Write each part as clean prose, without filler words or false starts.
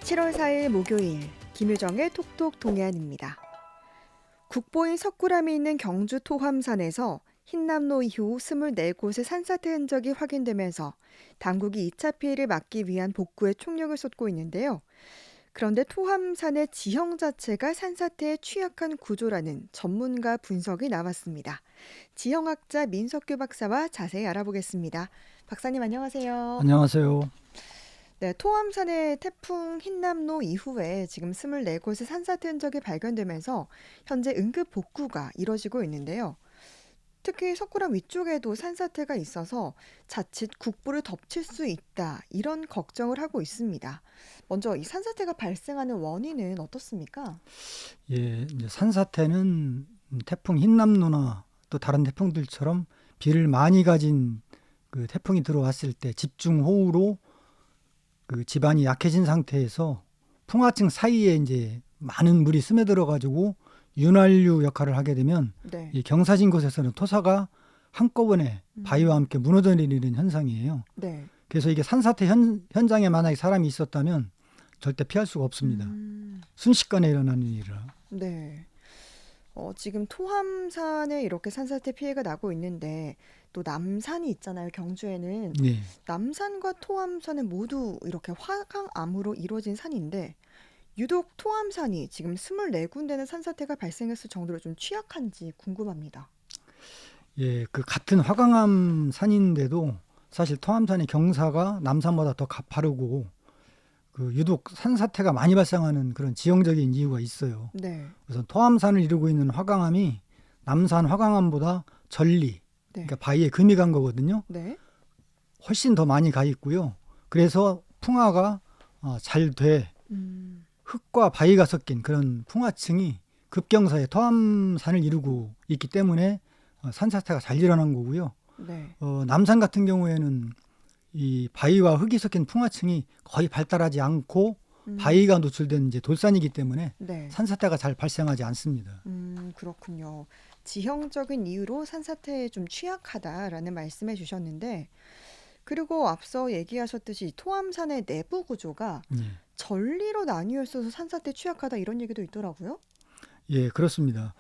7월 4일 목요일 김유정의 톡톡 동해안입니다. 국보인 석굴암이 있는 경주 토함산에서 흰남노 이후 24곳의 산사태 흔적이 확인되면서 당국이 2차 피해를 막기 위한 복구에 총력을 쏟고 있는데요. 그런데 토함산의 지형 자체가 산사태에 취약한 구조라는 전문가 분석이 나왔습니다. 지형학자 민석규 박사와 자세히 알아보겠습니다. 박사님 안녕하세요. 안녕하세요. 네, 토함산의 태풍 흰남노 이후에 지금 24곳의 산사태 흔적이 발견되면서 현재 응급 복구가 이뤄지고 있는데요. 특히 석굴암 위쪽에도 산사태가 있어서 자칫 국보를 덮칠 수 있다, 이런 걱정을 하고 있습니다. 먼저 이 산사태가 발생하는 원인은 어떻습니까? 이제 산사태는 태풍 흰남노나 또 다른 태풍들처럼 비를 많이 가진 그 태풍이 들어왔을 때 집중호우로 그 지반이 약해진 상태에서 풍화층 사이에 이제 많은 물이 스며들어 가지고 윤활유 역할을 하게 되면 네. 이 경사진 곳에서는 토사가 한꺼번에 바위와 함께 무너져 내리는 현상이에요. 네. 그래서 이게 산사태 현장에 만약에 사람이 있었다면 절대 피할 수가 없습니다. 순식간에 일어나는 일이라. 네. 지금 토함산에 이렇게 산사태 피해가 나고 있는데 또 남산이 있잖아요, 경주에는. 네. 남산과 토함산은 모두 이렇게 화강암으로 이루어진 산인데 유독 토함산이 지금 24군데는 산사태가 발생했을 정도로 좀 취약한지 궁금합니다. 그 같은 화강암 산인데도 사실 토함산의 경사가 남산보다 더 가파르고 그 유독 산사태가 많이 발생하는 그런 지형적인 이유가 있어요. 네. 그래서 토함산을 이루고 있는 화강암이 남산 화강암보다 전리, 네. 그러니까 바위에 금이 간 거거든요. 네. 훨씬 더 많이 가 있고요. 그래서 풍화가 잘 돼. 음. 흙과 바위가 섞인 그런 풍화층이 급경사에 토함산을 이루고 있기 때문에 산사태가 잘 일어난 거고요. 네. 남산 같은 경우에는 이 바위와 흙이 섞인 풍화층이 거의 발달하지 않고 바위가 노출된 이제 돌산이기 때문에 네. 산사태가 잘 발생하지 않습니다. 그렇군요. 지형적인 이유로 산사태에 좀 취약하다라는 말씀해 주셨는데 그리고 앞서 얘기하셨듯이 토함산의 내부 구조가 예, 전리로 나뉘어 있어서 산사태 취약하다 이런 얘기도 있더라고요. 그렇습니다.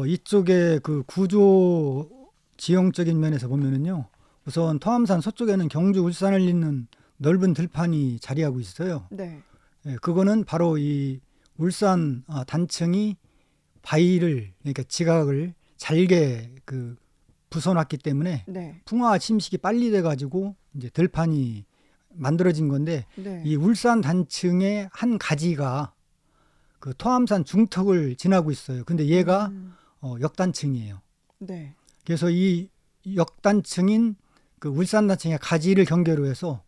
이쪽에 그 구조 지형적인 면에서 보면은요. 우선 토함산 서쪽에는 경주, 울산을 잇는 넓은 들판이 자리하고 있어요. 네. 그거는 바로 이 울산 단층이 바위를, 그러니까 지각을 잘게 그 부숴놨기 때문에 네. 풍화 침식이 빨리 돼가지고 이제 들판이 만들어진 건데 네. 이 울산 단층의 한 가지가 그 토함산 중턱을 지나고 있어요. 근데 얘가 역단층이에요. 네. 그래서 이 역단층인 그 울산 단층의 가지를 경계로 해서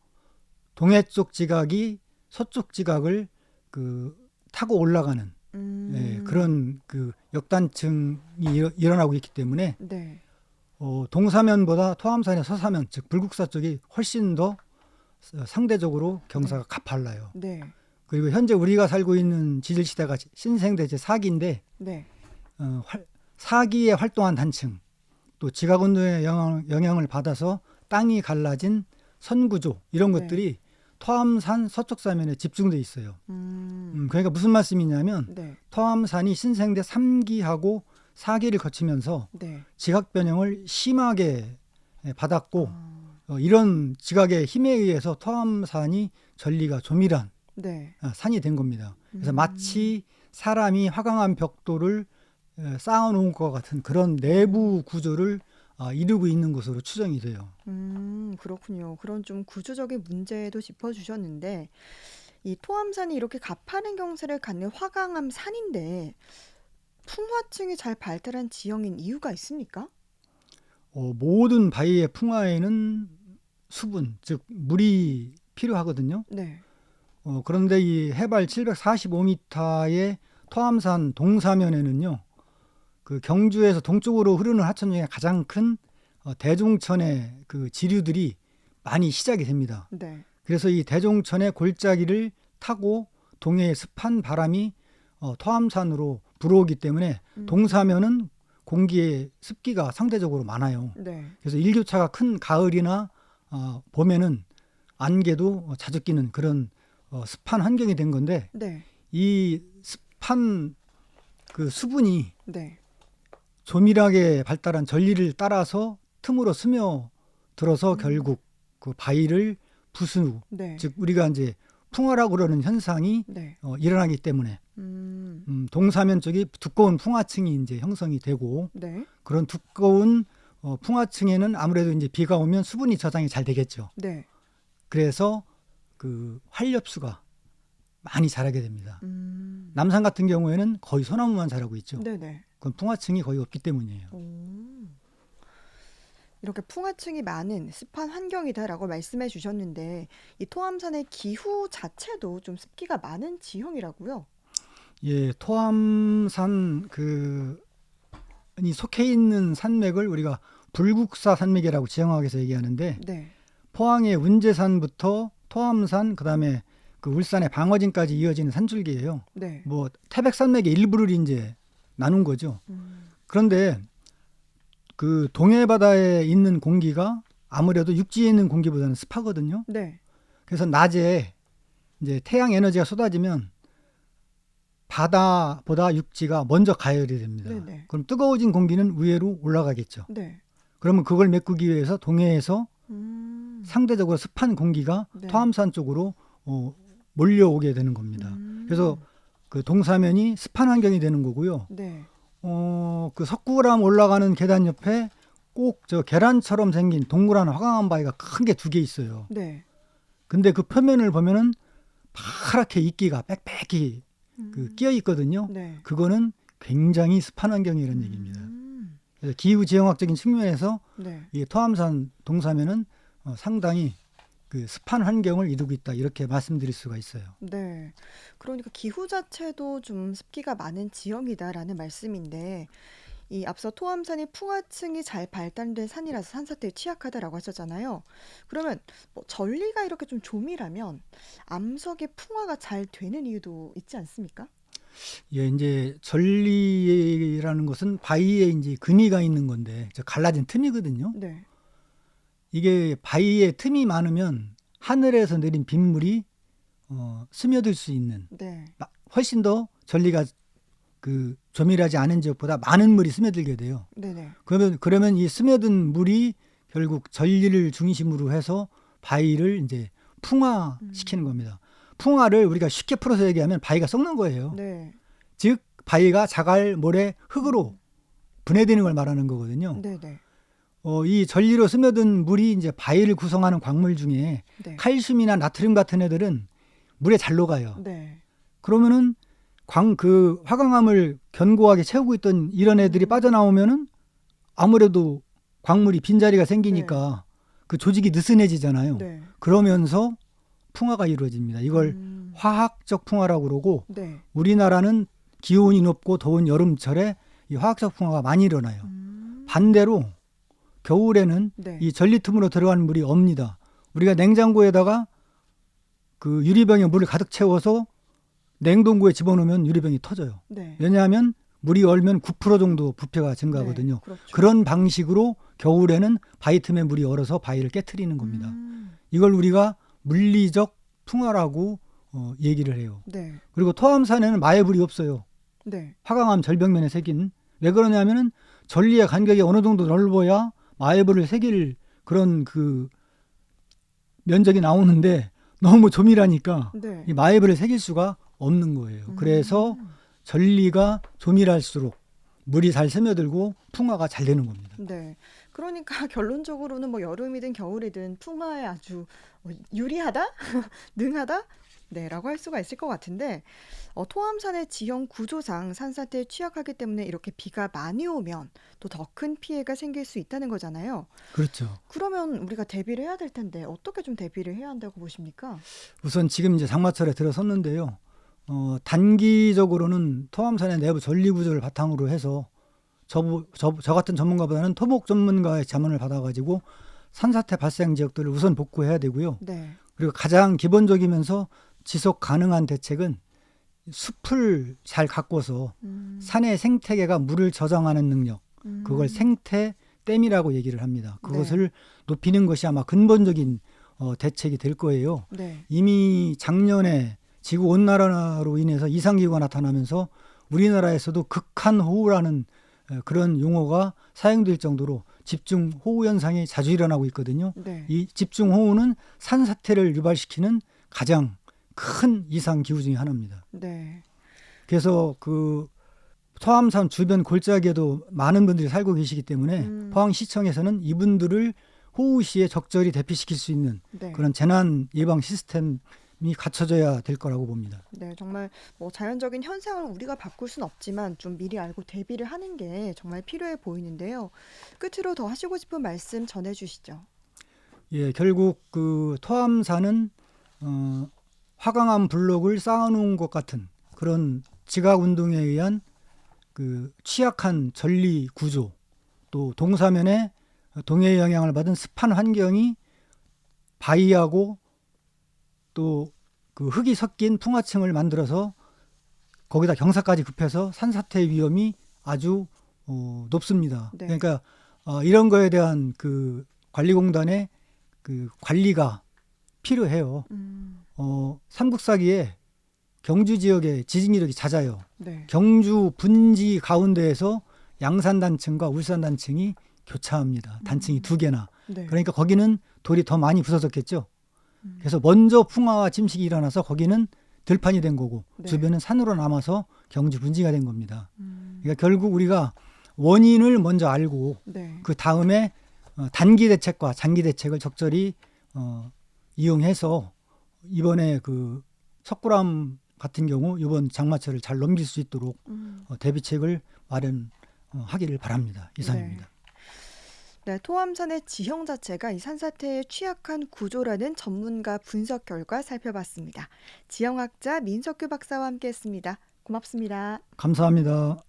동해 쪽 지각이 서쪽 지각을 그 타고 올라가는 그런 그 역단층이 일어나고 있기 때문에 네. 동사면보다 토함산의 서사면, 즉 불국사 쪽이 훨씬 더 상대적으로 경사가 가팔라요. 네. 그리고 현재 우리가 살고 있는 지질시대가 신생대 제4기인데 네. 4기에 활동한 단층, 또 지각운동의 영향을 받아서 땅이 갈라진 선구조 이런 네. 것들이 토함산 서쪽 사면에 집중돼 있어요. 그러니까 무슨 말씀이냐면 네. 토함산이 신생대 3기하고 4기를 거치면서 네. 지각 변형을 심하게 받았고 이런 지각의 힘에 의해서 토함산이 전리가 조밀한 네. 산이 된 겁니다. 그래서 마치 사람이 화강암 벽돌을 쌓아놓은 것과 같은 그런 내부 구조를 이루고 있는 것으로 추정이 돼요. 그렇군요. 그런 좀 구조적인 문제도 짚어주셨는데 이 토함산이 이렇게 가파른 경사를 갖는 화강암 산인데 풍화층이 잘 발달한 지형인 이유가 있습니까? 모든 바위의 풍화에는 수분, 즉 물이 필요하거든요. 네. 그런데 이 해발 745m의 토함산 동사면에는요, 그 경주에서 동쪽으로 흐르는 하천 중에 가장 큰 대종천의 그 지류들이 많이 시작이 됩니다. 네. 그래서 이 대종천의 골짜기를 타고 동해의 습한 바람이 토함산으로 불어오기 때문에 동사면은 공기의 습기가 상대적으로 많아요. 네. 그래서 일교차가 큰 가을이나 봄에는 안개도 자주 끼는 그런 습한 환경이 된 건데 네. 이 습한 그 수분이 네. 조밀하게 발달한 전리를 따라서 틈으로 스며들어서 결국 그 바위를 부수, 네. 즉 우리가 이제 풍화라고 그러는 현상이 네. 일어나기 때문에 동사면 쪽이 두꺼운 풍화층이 이제 형성이 되고 네. 그런 두꺼운 풍화층에는 아무래도 이제 비가 오면 수분이 저장이 잘 되겠죠. 네. 그래서 그 활엽수가 많이 자라게 됩니다. 음. 남산 같은 경우에는 거의 소나무만 자라고 있죠. 네네. 그건 풍화층이 거의 없기 때문이에요. 이렇게 풍화층이 많은 습한 환경이다라고 말씀해 주셨는데 이 토암산의 기후 자체도 좀 습기가 많은 지형이라고요? 예, 토암산 이 속해 있는 산맥을 우리가 불국사 산맥이라고 지정학에서 얘기하는데 네. 포항의 운제산부터 토암산 그다음에 그 울산의 방어진까지 이어지는 산줄기예요. 네. 뭐 태백산맥의 일부를 이제 나눈 거죠. 그런데 그 동해 바다에 있는 공기가 아무래도 육지에 있는 공기보다는 습하거든요. 네. 그래서 낮에 이제 태양 에너지가 쏟아지면 바다보다 육지가 먼저 가열이 됩니다. 네네. 그럼 뜨거워진 공기는 위로 올라가겠죠. 네. 그러면 그걸 메꾸기 위해서 동해에서 음. 상대적으로 습한 공기가 네. 토암산 쪽으로 몰려오게 되는 겁니다. 그래서 그 동사면이 습한 환경이 되는 거고요. 네. 그 석굴암 올라가는 계단 옆에 꼭 저 계란처럼 생긴 동그란 화강암 바위가 큰 게 2개 있어요. 네. 근데 그 표면을 보면은 파랗게 이끼가 빽빽히 끼어 있거든요. 네. 그거는 굉장히 습한 환경이라는 얘기입니다. 그래서 기후 지형학적인 측면에서 네. 이 토암산 동사면은 상당히 그 습한 환경을 이루고 있다 이렇게 말씀드릴 수가 있어요. 네. 그러니까 기후 자체도 좀 습기가 많은 지형이다라는 말씀인데 이 앞서 토암산이 풍화층이 잘 발달된 산이라서 산사태에 취약하다라고 하셨잖아요. 그러면 뭐 전리가 이렇게 좀 조밀하면 암석의 풍화가 잘 되는 이유도 있지 않습니까? 예, 이제 전리라는 것은 바위에 이제 금이가 있는 건데 저 갈라진 틈이거든요. 네. 이게 바위에 틈이 많으면 하늘에서 내린 빗물이 스며들 수 있는 네. 훨씬 더 전리가 그 조밀하지 않은 지역보다 많은 물이 스며들게 돼요. 네네. 그러면 이 스며든 물이 결국 전리를 중심으로 해서 바위를 이제 풍화시키는 겁니다. 풍화를 우리가 쉽게 풀어서 얘기하면 바위가 썩는 거예요. 네. 즉 바위가 자갈, 모래, 흙으로 분해되는 걸 말하는 거거든요. 네네. 이 전리로 스며든 물이 이제 바위를 구성하는 광물 중에 네. 칼슘이나 나트륨 같은 애들은 물에 잘 녹아요. 네. 그러면은 그 화강암을 견고하게 채우고 있던 이런 애들이 빠져나오면은 아무래도 광물이 빈자리가 생기니까 그 조직이 느슨해지잖아요. 네. 그러면서 풍화가 이루어집니다. 이걸 화학적 풍화라고 그러고 네. 우리나라는 기온이 높고 더운 여름철에 이 화학적 풍화가 많이 일어나요. 반대로 겨울에는 네. 이 전리 틈으로 들어가는 물이 없니다. 우리가 냉장고에다가 그 유리병에 물을 가득 채워서 냉동고에 집어넣으면 유리병이 터져요. 네. 왜냐하면 물이 얼면 9% 정도 부피가 증가하거든요. 네. 그렇죠. 그런 방식으로 겨울에는 바위 틈에 물이 얼어서 바위를 깨트리는 겁니다. 이걸 우리가 물리적 풍화라고 얘기를 해요. 네. 그리고 토암산에는 마애불이 없어요. 네. 화강암 절벽면에 새긴. 왜 그러냐면은 전리의 간격이 어느 정도 넓어야 마애불을 새길 그런 그 면적이 나오는데 너무 조밀하니까 네. 이 마애불을 새길 수가 없는 거예요. 그래서 전리가 조밀할수록 물이 잘 스며들고 풍화가 잘 되는 겁니다. 네. 그러니까 결론적으로는 뭐 여름이든 겨울이든 풍화에 아주 유리하다? 능하다? 네, 라고 할 수가 있을 것 같은데 토암산의 지형 구조상 산사태에 취약하기 때문에 이렇게 비가 많이 오면 또 더 큰 피해가 생길 수 있다는 거잖아요. 그렇죠. 그러면 우리가 대비를 해야 될 텐데 어떻게 좀 대비를 해야 한다고 보십니까? 우선 지금 이제 장마철에 들어섰는데요. 단기적으로는 토암산의 내부 전리 구조를 바탕으로 해서 저 같은 전문가보다는 토목 전문가의 자문을 받아가지고 산사태 발생 지역들을 우선 복구해야 되고요. 네. 그리고 가장 기본적이면서 지속 가능한 대책은 숲을 잘 가꿔서 산의 생태계가 물을 저장하는 능력, 그걸 생태댐이라고 얘기를 합니다. 그것을 높이는 것이 아마 근본적인 대책이 될 거예요. 네. 이미 작년에 지구 온난화로 인해서 이상기후가 나타나면서 우리나라에서도 극한호우라는 그런 용어가 사용될 정도로 집중호우 현상이 자주 일어나고 있거든요. 네. 이 집중호우는 산사태를 유발시키는 가장 큰 이상기후 중에 하나입니다. 네. 그래서 그 토암산 주변 골짜기에도 많은 분들이 살고 계시기 때문에 포항시청에서는 이분들을 호우 시에 적절히 대피시킬 수 있는 네. 그런 재난 예방 시스템이 갖춰져야 될 거라고 봅니다. 네, 정말 뭐 자연적인 현상을 우리가 바꿀 순 없지만 좀 미리 알고 대비를 하는 게 정말 필요해 보이는데요. 끝으로 더 하시고 싶은 말씀 전해주시죠. 예, 결국 그 토암산은 화강암 블록을 쌓아놓은 것 같은 그런 지각 운동에 의한 그 취약한 전리 구조, 또 동사면에 동해의 영향을 받은 습한 환경이 바위하고 또 그 흙이 섞인 풍화층을 만들어서 거기다 경사까지 급해서 산사태 위험이 아주 높습니다. 네. 그러니까 이런 거에 대한 그 관리공단의 그 관리가 필요해요. 삼국사기에 경주 지역의 지진 이력이 잦아요. 네. 경주 분지 가운데에서 양산단층과 울산단층이 교차합니다. 단층이 두 개나. 네. 그러니까 거기는 돌이 더 많이 부서졌겠죠. 그래서 먼저 풍화와 침식이 일어나서 거기는 들판이 된 거고 네. 주변은 산으로 남아서 경주 분지가 된 겁니다. 그러니까 결국 우리가 원인을 먼저 알고 네. 그 다음에 단기 대책과 장기 대책을 적절히 이용해서 이번에 그 석굴암 같은 경우 이번 장마철을 잘 넘길 수 있도록 대비책을 마련하기를 바랍니다. 이상입니다. 네, 토암산의 지형 자체가 이 산사태의 취약한 구조라는 전문가 분석 결과 살펴봤습니다. 지형학자 민석규 박사와 함께했습니다. 고맙습니다. 감사합니다.